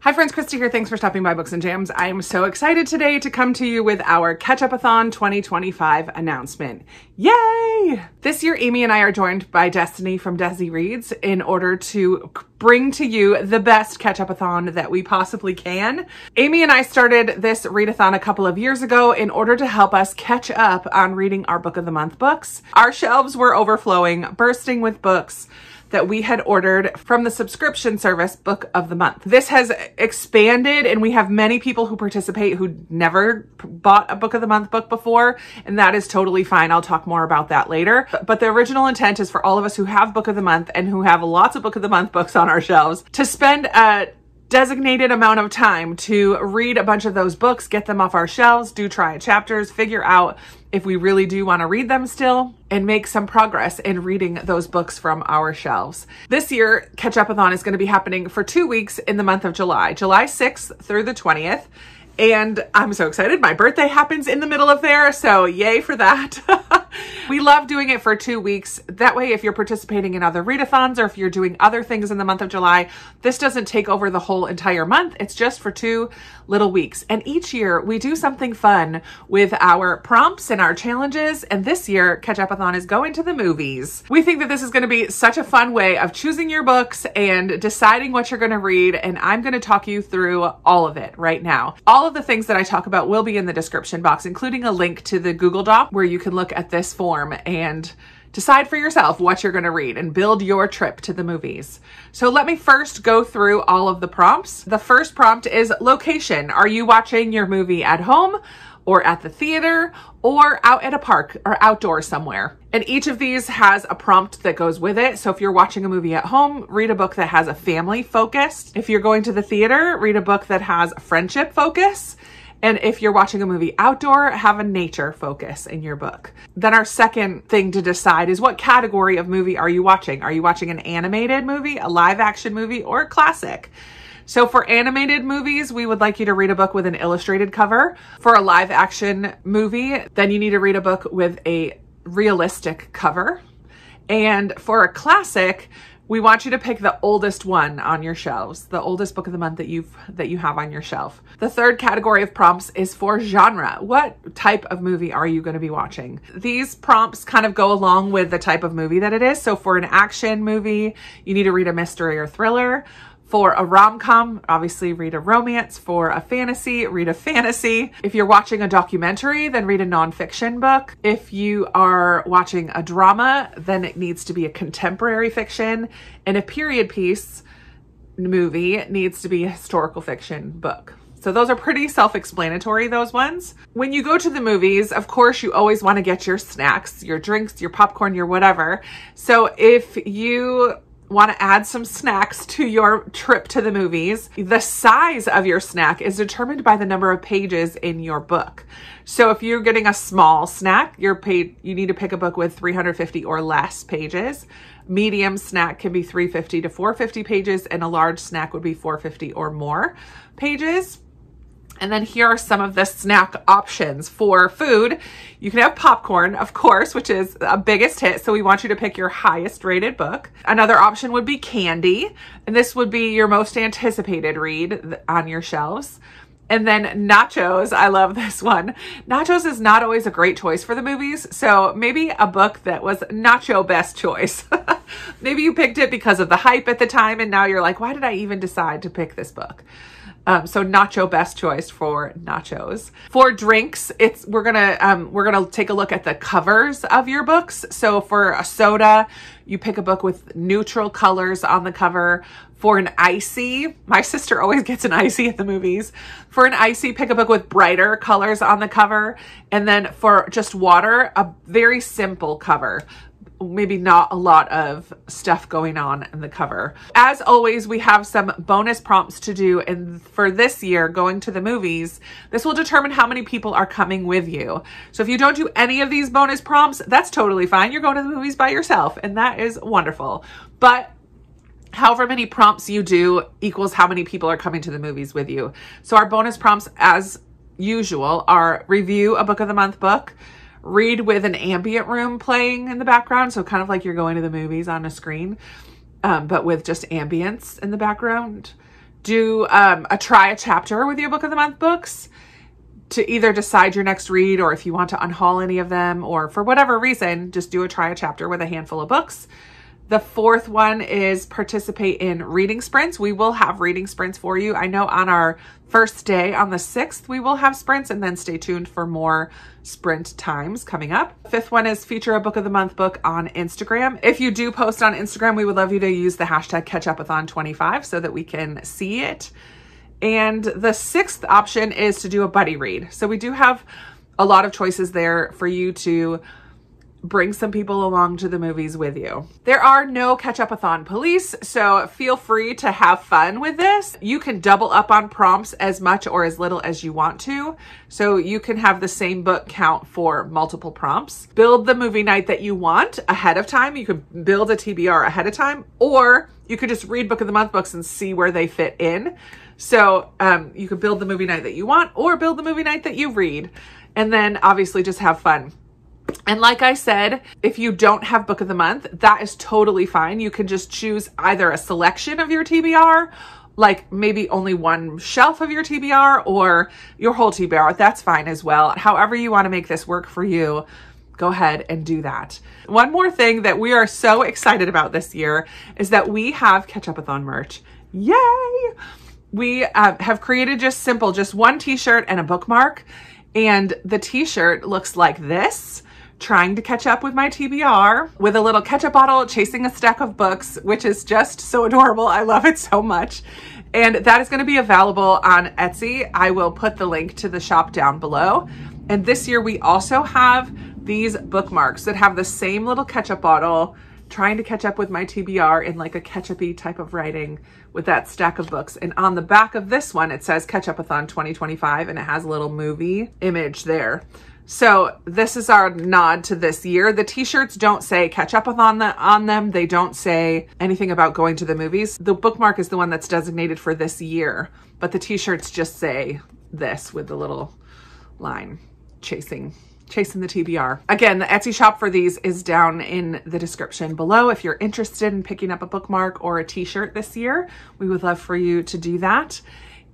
Hi friends, Christy here. Thanks for stopping by Books and Jams. I am so excited today to come to you with our Ketchupathon 2025 announcement. Yay! This year, Amy and I are joined by Destiny from Desi Reads in order to bring to you the best Ketchupathon that we possibly can. Amy and I started this readathon a couple of years ago in order to help us catch up on reading our Book of the Month books. Our shelves were overflowing, bursting with books that we had ordered from the subscription service Book of the Month. This has expanded and we have many people who participate who never bought a Book of the Month book before, and that is totally fine. I'll talk more about that later. But the original intent is for all of us who have Book of the Month and who have lots of Book of the Month books on our shelves to spend a designated amount of time to read a bunch of those books, get them off our shelves, do try chapters, figure out if we really do want to read them still, and make some progress in reading those books from our shelves. This year, Ketchupathon is going to be happening for 2 weeks in the month of July, July 6th through the 20th. And I'm so excited. My birthday happens in the middle of there, so yay for that. We love doing it for 2 weeks. That way, if you're participating in other readathons or if you're doing other things in the month of July, this doesn't take over the whole entire month. It's just for 2 little weeks. And each year we do something fun with our prompts and our challenges. And this year, Ketchupathon is going to the movies. We think that this is going to be such a fun way of choosing your books and deciding what you're going to read. And I'm going to talk you through all of it right now. All of the things that I talk about will be in the description box, including a link to the Google Doc where you can look at this form and decide for yourself what you're going to read and build your trip to the movies. So let me first go through all of the prompts. The first prompt is location. Are you watching your movie at home or at the theater or out at a park or outdoors somewhere? And each of these has a prompt that goes with it. So if you're watching a movie at home, read a book that has a family focus. If you're going to the theater, read a book that has a friendship focus. And if you're watching a movie outdoor, have a nature focus in your book. Then our second thing to decide is what category of movie are you watching? Are you watching an animated movie, a live action movie, or a classic? So for animated movies, we would like you to read a book with an illustrated cover. For a live action movie, then you need to read a book with a realistic cover. And for a classic, we want you to pick the oldest one on your shelves, the oldest Book of the Month that you have on your shelf. The third category of prompts is for genre. What type of movie are you going to be watching? These prompts kind of go along with the type of movie that it is. So for an action movie, you need to read a mystery or thriller. For a rom-com, obviously read a romance. For a fantasy, read a fantasy. If you're watching a documentary, then read a nonfiction book. If you are watching a drama, then it needs to be a contemporary fiction. And a period piece movie needs to be a historical fiction book. So those are pretty self-explanatory, those ones. When you go to the movies, of course, you always want to get your snacks, your drinks, your popcorn, your whatever. So if you want to add some snacks to your trip to the movies, the size of your snack is determined by the number of pages in your book. So if you're getting a small snack, you need to pick a book with 350 or less pages. Medium snack can be 350 to 450 pages, and a large snack would be 450 or more pages. And then here are some of the snack options for food. You can have popcorn, of course, which is a biggest hit. So we want you to pick your highest rated book. Another option would be candy. And this would be your most anticipated read on your shelves. And then nachos. I love this one. Nachos is not always a great choice for the movies. So maybe a book that was nacho best choice. Maybe you picked it because of the hype at the time. And now you're like, why did I even decide to pick this book? So nacho best choice for nachos. For drinks, we're gonna take a look at the covers of your books. So for a soda, you pick a book with neutral colors on the cover. For an icy, my sister always gets an icy at the movies. For an icy, pick a book with brighter colors on the cover. And then for just water, a very simple cover. Maybe not a lot of stuff going on in the cover. As always, we have some bonus prompts to do. And for this year, going to the movies, this will determine how many people are coming with you. So if you don't do any of these bonus prompts, that's totally fine. You're going to the movies by yourself, and that is wonderful. But however many prompts you do equals how many people are coming to the movies with you. So our bonus prompts, as usual, are review a Book of the Month book, read with an ambient room playing in the background. So kind of like you're going to the movies on a screen, but with just ambience in the background. do try a chapter with your book of the month books to either decide your next read, or if you want to unhaul any of them, or for whatever reason, just try a chapter with a handful of books. The fourth one is participate in reading sprints. We will have reading sprints for you. I know on our first day, on the 6th, we will have sprints, and then stay tuned for more sprint times coming up. Fifth one is feature a book of the month book on Instagram. If you do post on Instagram, we would love you to use the hashtag Ketchupathon25 so that we can see it. And the 6th option is to do a buddy read. So we do have a lot of choices there for you to bring some people along to the movies with you. There are no Ketchupathon police, so feel free to have fun with this. You can double up on prompts as much or as little as you want to. So you can have the same book count for multiple prompts. Build the movie night that you want ahead of time. You could build a TBR ahead of time, or you could just read book of the month books and see where they fit in. So you could build the movie night that you want, or build the movie night that you read, and then obviously just have fun. And like I said, if you don't have book of the month, that is totally fine. You can just choose either a selection of your TBR, like maybe only one shelf of your TBR, or your whole TBR. That's fine as well. However you want to make this work for you, go ahead and do that. One more thing that we are so excited about this year is that we have Ketchupathon merch. Yay! We have created just one t-shirt and a bookmark. And the t-shirt looks like this: trying to catch up with my TBR, with a little ketchup bottle chasing a stack of books, which is just so adorable. I love it so much. And that is going to be available on Etsy. I will put the link to the shop down below. And this year we also have these bookmarks that have the same little ketchup bottle, trying to catch up with my TBR, in like a ketchup-y type of writing with that stack of books. And on the back of this one, it says Ketchupathon 2025, and it has a little movie image there. So this is our nod to this year. The t-shirts don't say Ketchupathon on them. They don't say anything about going to the movies. The bookmark is the one that's designated for this year, but the t-shirts just say this with the little line chasing the TBR. Again, the Etsy shop for these is down in the description below. If you're interested in picking up a bookmark or a t-shirt this year, we would love for you to do that.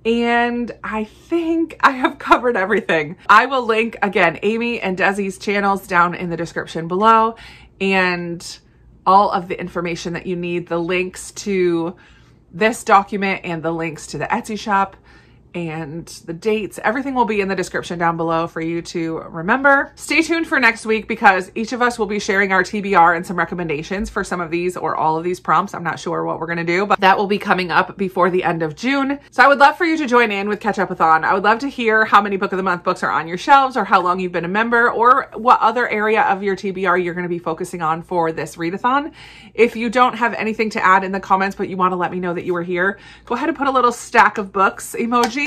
And I think I have covered everything. I will link, again, Amy and Desi's channels down in the description below, and all of the information that you need, the links to this document and the links to the Etsy shop and the dates. Everything will be in the description down below for you to remember. Stay tuned for next week, because each of us will be sharing our TBR and some recommendations for some of these or all of these prompts. I'm not sure what we're going to do, but that will be coming up before the end of June. So I would love for you to join in with Ketchupathon. I would love to hear how many book of the month books are on your shelves, or how long you've been a member, or what other area of your TBR you're going to be focusing on for this readathon. If you don't have anything to add in the comments, but you want to let me know that you were here, go ahead and put a little stack of books emoji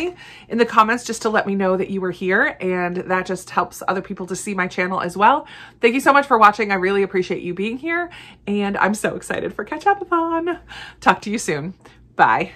in the comments just to let me know that you were here, and that just helps other people to see my channel as well. Thank you so much for watching. I really appreciate you being here, and I'm so excited for Ketchupathon. Talk to you soon. Bye.